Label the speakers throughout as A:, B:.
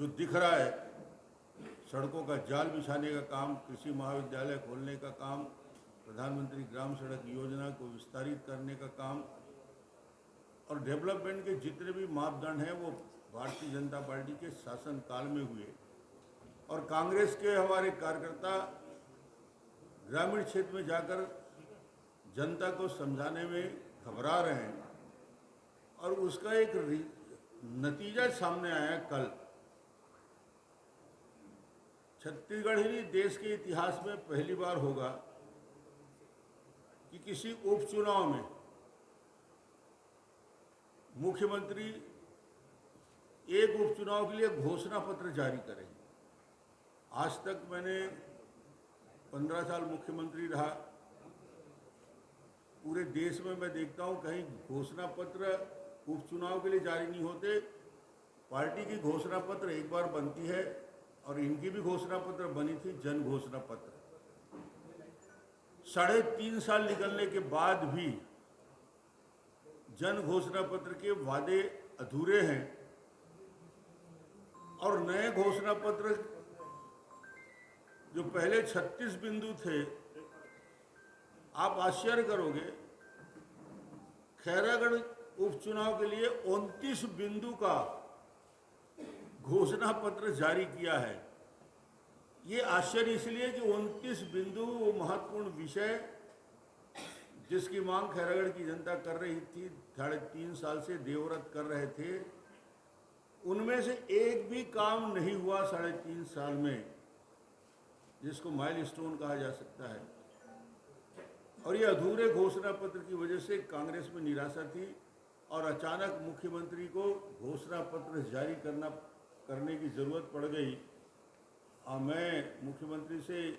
A: जो दिख रहा है, सड़कों का जाल बिछाने का काम, कृषि महाविद्यालय खोलने का काम, प्रधानमंत्री ग्राम सड़क योजना को विस्तारित करने का काम और डेवलपमेंट के जितने भी मापदंड हैं वो भारतीय जनता पार्टी के शासनकाल में हुए। और कांग्रेस के हमारे कार्यकर्ता ग्रामीण क्षेत्र में जाकर जनता को समझाने में घबरा रहे हैं और उसका एक नतीजा सामने आया कल। छत्तीसगढ़ ही नहीं, देश के इतिहास में पहली बार होगा कि किसी उपचुनाव में मुख्यमंत्री एक उपचुनाव के लिए घोषणा पत्र जारी करेंगे। आज तक मैंने 15 साल मुख्यमंत्री रहा, पूरे देश में मैं देखता हूं कहीं घोषणा पत्र उपचुनाव के लिए जारी नहीं होते। पार्टी की घोषणा पत्र एक बार बनती है और इनकी भी घोषणा पत्र बनी थी, जन घोषणा पत्र। 3.5 साल निकलने के बाद भी जन घोषणा पत्र के वादे अधूरे हैं और नए घोषणा पत्र जो पहले 36 बिंदु थे, आप आश्चर्य करोगे, खैरागढ़ उपचुनाव के लिए 29 बिंदु का घोषणा पत्र जारी किया है। ये आश्चर्य इसलिए कि 29 बिंदु वो महत्वपूर्ण विषय जिसकी मांग खैरागढ़ की जनता कर रही थी, 3.5 साल से देवव्रत कर रहे थे, उनमें से एक भी काम नहीं हुआ 3.5 साल में, जिसको माइलस्टोन कहा जा सकता है। और ये अधूरे घोषणा पत्र की वजह से कांग्रेस में निराशा थी और अचानक मुख्यमंत्री को घोषणा पत्र जारी करने की ज़रूरत पड़ गई। मैं मुख्यमंत्री से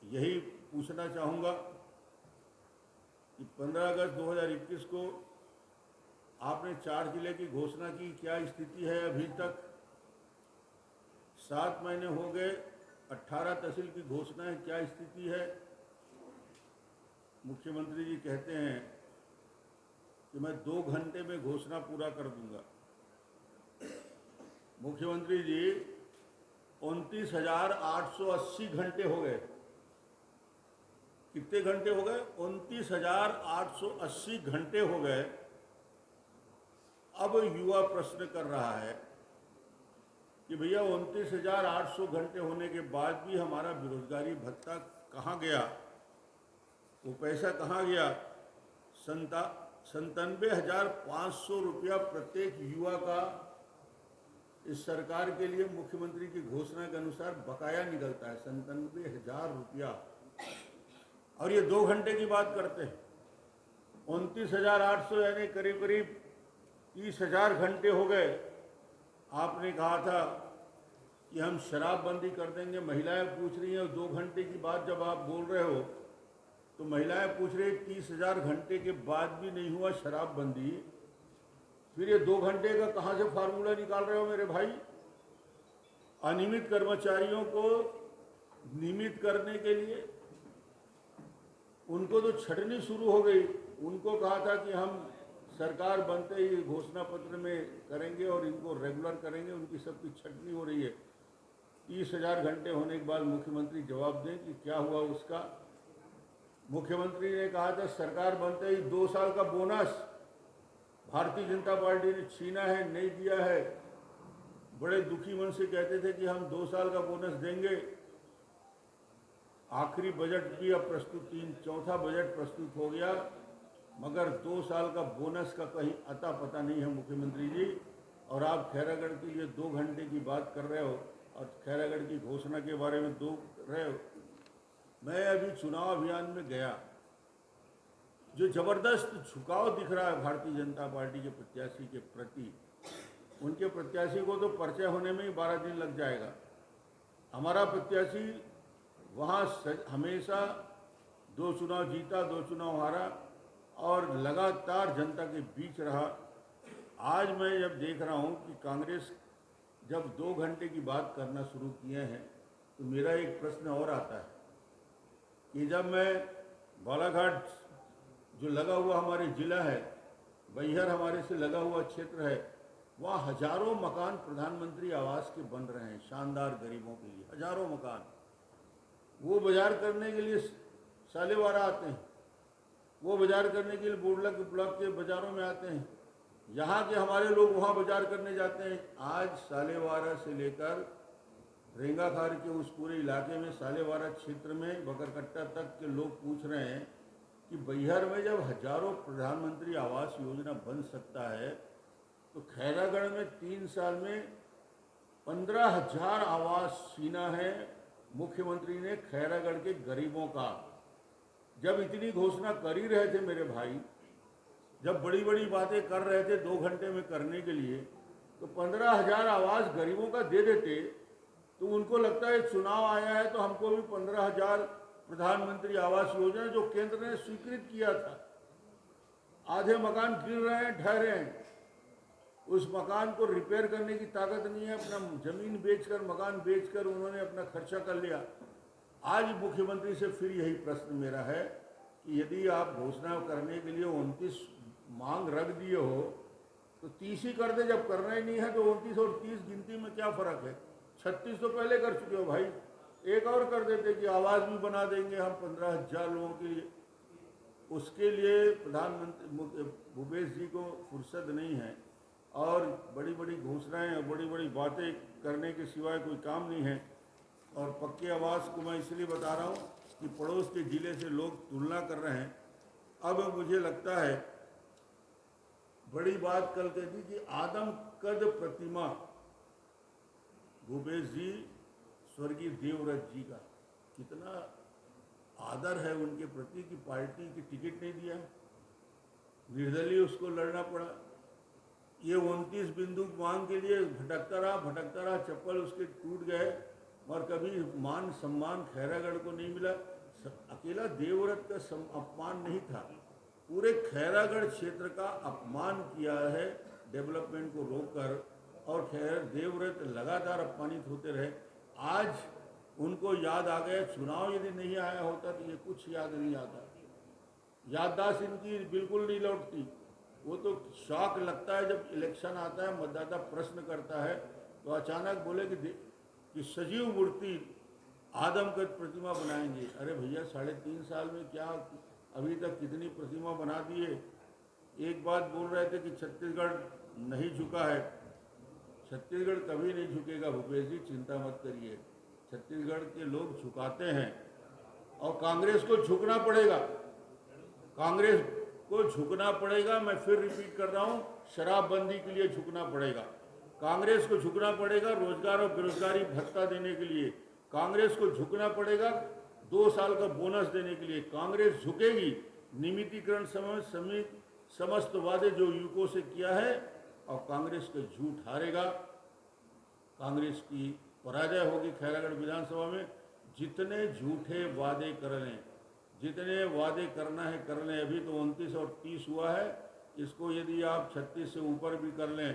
A: यही पूछना चाहूँगा कि 15 अगस्त 2021 को आपने 4 जिले की घोषणा की, क्या स्थिति है अभी तक? 7 महीने हो गए, 18 तहसील की घोषणा है, क्या स्थिति है? मुख्यमंत्री जी कहते हैं कि मैं 2 घंटे में घोषणा पूरा कर दूंगा। मुख्यमंत्री जी 29,880 घंटे हो गए। कितने घंटे हो गए? 29,880 घंटे हो गए। अब युवा प्रश्न कर रहा है कि भैया 29,800 घंटे होने के बाद भी हमारा बेरोजगारी भत्ता कहाँ गया? वो पैसा कहाँ गया? 97,500 रुपया प्रत्येक युवा का इस सरकार के लिए मुख्यमंत्री की घोषणा के अनुसार बकाया निकलता है, 97,000 रुपया। और ये 2 घंटे की बात करते हैं। 29,800 यानी करीब करीब 30,000 घंटे हो गए। आपने कहा था कि हम शराबबंदी कर देंगे, महिलाएं पूछ रही हैं। 2 घंटे की बात जब आप बोल रहे हो तो महिलाएं पूछ रही 30,000 घंटे के बाद भी नहीं हुआ शराबबंदी। फिर ये 2 घंटे का कहाँ से फार्मूला निकाल रहे हो मेरे भाई? अनियमित कर्मचारियों को नियमित करने के लिए उनको तो छटनी शुरू हो गई। उनको कहा था कि हम सरकार बनते ही घोषणा पत्र में करेंगे और इनको रेगुलर करेंगे, उनकी सबकी छटनी हो रही है। 30,000 घंटे होने के बाद मुख्यमंत्री जवाब दें कि क्या हुआ उसका। मुख्यमंत्री ने कहा था सरकार बनते ही 2 साल का बोनस भारतीय जनता पार्टी ने छीना है, नहीं दिया है। बड़े दुखी मन से कहते थे कि हम 2 साल का बोनस देंगे। आखिरी बजट भी अब प्रस्तुत, 4था बजट प्रस्तुत हो गया, मगर 2 साल का बोनस का कहीं अता पता नहीं है मुख्यमंत्री जी। और आप खैरागढ़ के लिए 2 घंटे की बात कर रहे हो और खैरागढ़ की घोषणा के बारे में 2 रहे हो। मैं अभी चुनाव अभियान में गया, जो जबरदस्त झुकाव दिख रहा है भारतीय जनता पार्टी के प्रत्याशी के प्रति। उनके प्रत्याशी को तो परिचय होने में ही 12 दिन लग जाएगा। हमारा प्रत्याशी वहाँ हमेशा 2 चुनाव जीता, 2 चुनाव हारा और लगातार जनता के बीच रहा। आज मैं जब देख रहा हूँ कि कांग्रेस जब 2 घंटे की बात करना शुरू किए हैं, तो मेरा एक प्रश्न और आता है कि जब मैं बालाघाट जो लगा हुआ हमारे ज़िला है, बैहर हमारे से लगा हुआ क्षेत्र है, वहाँ हजारों मकान प्रधानमंत्री आवास के बन रहे हैं, शानदार गरीबों के लिए हजारों मकान। वो बाजार करने के लिए सालेवारा आते हैं, वो बाजार करने के लिए बोडला के ब्लॉक के बाज़ारों में आते हैं, यहाँ के हमारे लोग वहाँ बाजार करने जाते हैं। आज सालेवारा से लेकर रेंगाखार के उस पूरे इलाके में, सालेवारा क्षेत्र में बकरकट्टा तक के लोग पूछ रहे हैं कि बैहर में जब हजारों प्रधानमंत्री आवास योजना बन सकता है तो खैरागढ़ में 3 साल में 15,000 आवास छीना है मुख्यमंत्री ने खैरागढ़ के गरीबों का। जब इतनी घोषणा कर ही रहे थे मेरे भाई, जब बड़ी बड़ी बातें कर रहे थे 2 घंटे में करने के लिए, तो 15,000 आवास गरीबों का दे देते तो उनको लगता है चुनाव आया है तो हमको भी 15,000 प्रधानमंत्री आवास योजना जो केंद्र ने स्वीकृत किया था। आधे मकान गिर रहे हैं, ढह रहे हैं, उस मकान को रिपेयर करने की ताकत नहीं है। अपना जमीन बेचकर, मकान बेचकर उन्होंने अपना खर्चा कर लिया। आज मुख्यमंत्री से फिर यही प्रश्न मेरा है कि यदि आप घोषणा करने के लिए 29 मांग रख दिए हो तो 30 ही कर दे। जब करना ही नहीं है तो 29 और 30 गिनती में क्या फ़र्क है? 36 तो पहले कर चुके हो भाई, एक और कर देते कि आवाज़ भी बना देंगे हम 15,000 लोगों के लिए। उसके लिए प्रधानमंत्री भूपेश जी को फुर्सत नहीं है और बड़ी बड़ी घोषणाएं और बड़ी बड़ी बातें करने के सिवाय कोई काम नहीं है। और पक्के आवास को मैं इसलिए बता रहा हूँ कि पड़ोस के ज़िले से लोग तुलना कर रहे हैं। अब मुझे लगता है बड़ी बात कल कह दी कि आदमकद प्रतिमा भूपेश जी, स्वर्गीय देवव्रत जी का कितना आदर है उनके प्रति कि पार्टी की टिकट नहीं दिया, निर्दलीय उसको लड़ना पड़ा। ये 29 बिंदु मांग के लिए भटकता रहा, चप्पल उसके टूट गए और कभी मान सम्मान खैरागढ़ को नहीं मिला। अकेला देवव्रत का अपमान नहीं था, पूरे खैरागढ़ क्षेत्र का अपमान किया है डेवलपमेंट को रोककर। और खैर देवव्रत लगातार अपमानित होते रहे। आज उनको याद आ गया। चुनाव यदि नहीं आया होता तो ये कुछ याद नहीं आता, याददाश्त इनकी बिल्कुल नहीं लौटती। वो तो शौक लगता है जब इलेक्शन आता है, मतदाता प्रश्न करता है तो अचानक बोले कि सजीव मूर्ति आदमकद प्रतिमा बनाएंगे। अरे भैया 3.5 साल में क्या अभी तक कितनी प्रतिमा बना दिए। एक बात बोल रहे थे कि छत्तीसगढ़ नहीं झुका है, छत्तीसगढ़ कभी नहीं झुकेगा भूपेश जी, चिंता मत करिए। छत्तीसगढ़ के लोग झुकाते हैं और कांग्रेस को झुकना पड़ेगा, कांग्रेस को झुकना पड़ेगा। मैं फिर रिपीट कर रहा हूँ, शराबबंदी के लिए झुकना पड़ेगा, कांग्रेस को झुकना पड़ेगा। रोजगार और बेरोजगारी भत्ता देने के लिए कांग्रेस को झुकना पड़ेगा। 2 साल का बोनस देने के लिए कांग्रेस झुकेगी। नियमितीकरण समेत समस्त वादे जो यूको से किया है और कांग्रेस का झूठ हारेगा, कांग्रेस की पराजय होगी खैरागढ़ विधानसभा में। जितने झूठे वादे कर लें, जितने वादे करना है कर लें। अभी तो 29 और 30 हुआ है, इसको यदि आप 36 से ऊपर भी कर लें,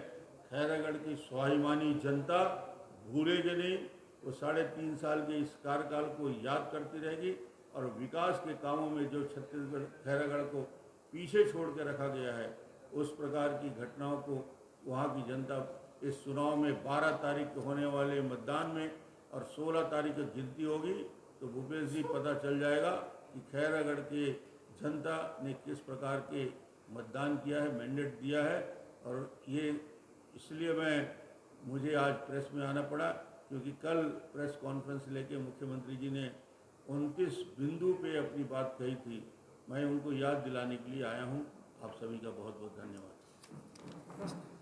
A: खैरागढ़ की स्वाभिमानी जनता भूलेगी नहीं। वो 3.5 साल के इस कार्यकाल को याद करती रहेगी और विकास के कामों में जो छत्तीसगढ़ खैरागढ़ को पीछे छोड़ के रखा गया है, उस प्रकार की घटनाओं को वहाँ की जनता इस चुनाव में 12 तारीख को होने वाले मतदान में और 16 तारीख को गिनती होगी तो भूपेश जी पता चल जाएगा कि खैरागढ़ के जनता ने किस प्रकार के मतदान किया है, मैंडेट दिया है। और ये इसलिए मुझे आज प्रेस में आना पड़ा क्योंकि कल प्रेस कॉन्फ्रेंस लेके मुख्यमंत्री जी ने 29 बिंदु पे अपनी बात कही थी। मैं उनको याद दिलाने के लिए आया हूँ। आप सभी का बहुत बहुत धन्यवाद।